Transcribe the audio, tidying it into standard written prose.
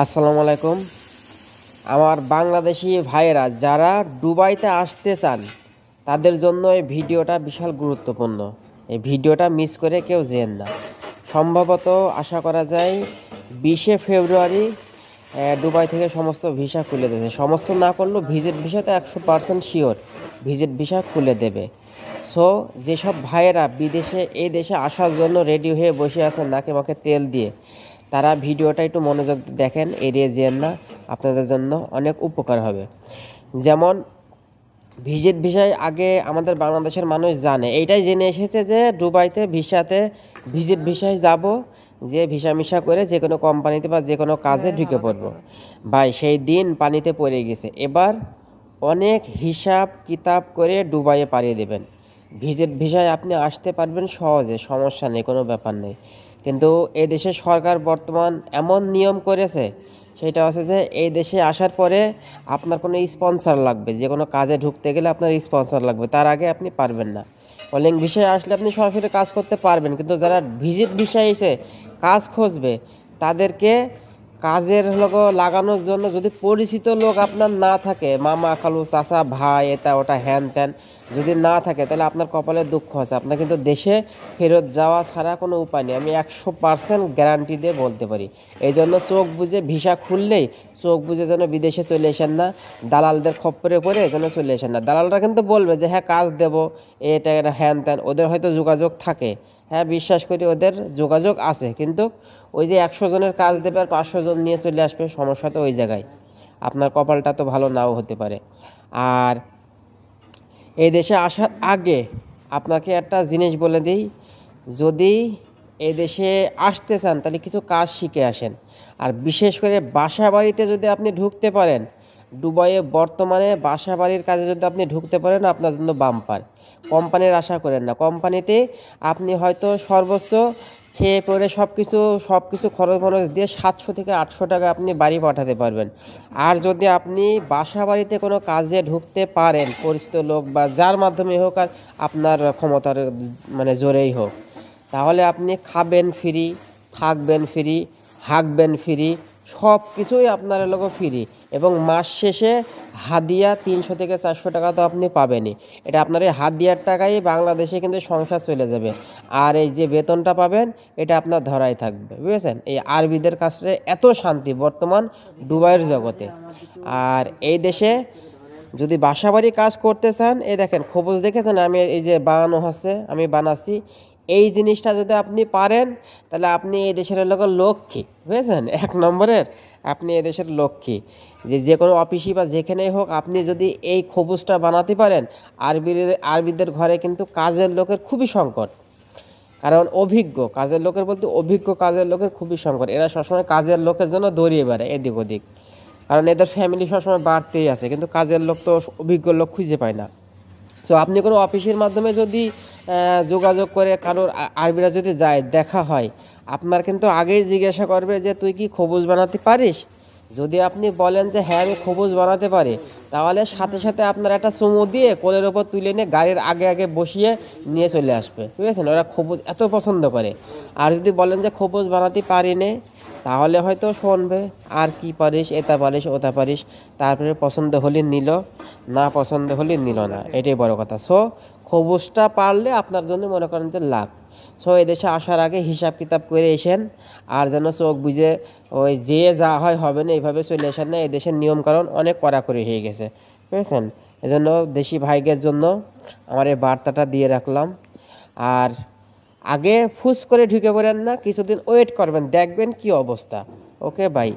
আসসালামু আলাইকুম। আমার বাংলাদেশি ভাইয়েরা যারা দুবাইতে আসতে চান তাদের জন্য এই ভিডিওটা বিশাল গুরুত্বপূর্ণ। এই ভিডিওটা মিস করে কেউ যেন না। সম্ভবত আশা করা যায় 20শে ফেব্রুয়ারি দুবাই থেকে সমস্ত ভিসা খুলে দেবে। সমস্ত না করলেও ভিজিট ভিসা তো 100% শিওর ভিজিট ভিসা খুলে দেবে। সো যেসব ভাইয়েরা বিদেশে এই দেশে আসার জন্য রেডি হয়ে বসে আছেন নাকে মুখে তেল দিয়ে, তারা ভিডিওটা একটু মনোযোগ দিয়ে দেখেন, এড়িয়ে যেন না। আপনাদের জন্য অনেক উপকার হবে। যেমন ভিজিট ভিসায় আগে আমাদের বাংলাদেশের মানুষ জানে, এইটাই জেনে এসেছে যে দুবাইতে ভিসাতে ভিজিট ভিসায় যাব, যে ভিসা মিশা করে যে কোনো কোম্পানিতে বা যে কোনো কাজে ঢুকে পড়বো। ভাই সেই দিন পানিতে পড়ে গেছে। এবার অনেক হিসাব কিতাব করে দুবাইয়ে পাড়িয়ে দেবেন। ভিজিট ভিসায় আপনি আসতে পারবেন সহজে, সমস্যা নেই, কোনো ব্যাপার নেই। কিন্তু এই দেশের সরকার বর্তমান এমন নিয়ম করেছে, সেটা হচ্ছে যে এই দেশে আসার পরে আপনার কোনো স্পন্সর লাগবে। যে কোনো কাজে ঢুকতে গেলে আপনার স্পন্সর লাগবে, তার আগে আপনি পারবেন না। কলিং ভিসায় আসলে আপনি সরাসরি কাজ করতে পারবেন, কিন্তু যারা ভিজিট ভিসায় এসে কাজ খুঁজবে তাদেরকে কাজের লোক লাগানোর জন্য যদি পরিচিত লোক আপনার না থাকে, মামা খালু চাচা ভাই এটা ওটা হ্যান ত্যান যদি না থাকে, তাহলে আপনার কপালে দুঃখ আছে। আপনার কিন্তু দেশে ফেরত যাওয়া ছাড়া কোনো উপায় নেই, আমি 100% গ্যারান্টি দিয়ে বলতে পারি। এই জন্য চোখ বুঝে ভিসা খুললেই চোখ বুঝে যেন বিদেশে চলে আসেন না, দালালদের খপ্পরে পড়ে যেন চলে আসেন না। দালালরা কিন্তু বলবে যে হ্যাঁ কাজ দেবো, এটা হ্যান ত্যান, ওদের হয়তো যোগাযোগ থাকে, হ্যাঁ বিশ্বাস করি ওদের যোগাযোগ আছে, কিন্তু ওই যে 100 জনের কাজ দেবে আর 500 জন নিয়ে চলে আসবে, সমস্যা তো ওই জায়গায়। আপনার কপালটা তো ভালো নাও হতে পারে। আর এই দেশে আসার আগে আপনাকে একটা জিনিস বলে দিই, যদি এই দেশে আসতে চান তাহলে কিছু কাজ শিখে আসেন। আর বিশেষ করে বাসা বাড়িতে যদি আপনি ঢুকতে পারেন, দুবাইয়ে বর্তমানে বাসা বাড়ির কাজে যদি আপনি ঢুকতে পারেন, আপনার জন্য বাম্পার। কোম্পানির আশা করেন না। কোম্পানিতে আপনি হয়তো সর্বোচ্চ খেয়ে পরে সব কিছু খরচ মরচ দিয়ে 700 থেকে 800 টাকা আপনি বাড়ি পাঠাতে পারবেন। আর যদি আপনি বাসা বাড়িতে কোনো কাজে ঢুকতে পারেন, পরিচিত লোক বা যার মাধ্যমে হোক, আর আপনার ক্ষমতার জোরেই হোক, তাহলে আপনি খাবেন ফ্রি, থাকবেন ফ্রি, হাঁকবেন ফ্রি, সব কিছুই আপনার লোক ফ্রি। এবং মাস শেষে হাদিয়া 300 থেকে 400 টাকা তো আপনি পাবেনই। এটা আপনার এই হাদিয়ার টাকাই বাংলাদেশে কিন্তু সংসার চলে যাবে। আর এই যে বেতনটা পাবেন এটা আপনার ধরাই থাকবে, বুঝেছেন? এই আরবিদের কাছে এত শান্তি বর্তমান দুবাইয়ের জগতে। আর এই দেশে যদি বাসাবাড়ি কাজ করতে চান, এই দেখেন খবুজ দেখেছেন, আমি এই যে বানানো হচ্ছে, আমি বানাচ্ছি। এই জিনিসটা যদি আপনি পারেন তাহলে আপনি এই দেশের লোকের লক্ষ্মী, বুঝেছেন? 1 নম্বরের আপনি এই দেশের লক্ষ্মী। যে কোনো অফিসই বা যেখানেই হোক, আপনি যদি এই খবুজটা বানাতে পারেন, আরবিদের ঘরে কিন্তু কাজের লোকের খুবই সংকট। কারণ অভিজ্ঞ কাজের লোকের বলতে অভিজ্ঞ কাজের লোকের খুবই সংকট। এরা সবসময় কাজের লোকের জন্য দৌড়িয়ে বেড়ায় এদিক ওদিক, কারণ এদের ফ্যামিলি সবসময় বাড়তেই আছে, কিন্তু কাজের লোক তো অভিজ্ঞ লোক খুঁজে পায় না। সো আপনি কোনো অফিসের মাধ্যমে যদি যোগাযোগ করে কারোর আরবিরা যদি যায়, দেখা হয়, আপনার কিন্তু আগেই জিজ্ঞাসা করবে যে তুই কি খবুজ বানাতে পারিস। যদি আপনি বলেন যে হ্যাঁ আমি খবুজ বানাতে পারি, তাহলে সাথে সাথে আপনার একটা চুমু দিয়ে কোলের ওপর তুলে নিয়ে গাড়ির আগে আগে বসিয়ে নিয়ে চলে আসবে, বুঝেছেন? ওরা খবুজ এত পছন্দ করে। আর যদি বলেন যে খবুজ বানাতে পারি নে, তাহলে হয়তো শুনবে আর কি পারিস, এটা পারিস ওটা পারিস, তারপরে পছন্দ হলে নিল, না পছন্দ হলে নিল না, এটাই বড় কথা। সো খবুজটা পারলে আপনার জন্য মনে করেন যে লাভ। সো এদেশে আসার আগে হিসাব কিতাব করে এসেন, আর যেন চোখ বুঝে ওই যে যা হয় হবে না এইভাবে চলে আসেন না। এদেশের নিয়মকানুন অনেক কড়াকড়ি হয়ে গেছে, বুঝেছেন? এজন্য দেশি ভাইদের জন্য আমার এই বার্তাটা দিয়ে রাখলাম। আর আগে ফুস করে ঢুকে পড়েন না, কিছুদিন ওয়েট করবেন, দেখবেন কি অবস্থা। Okay bye.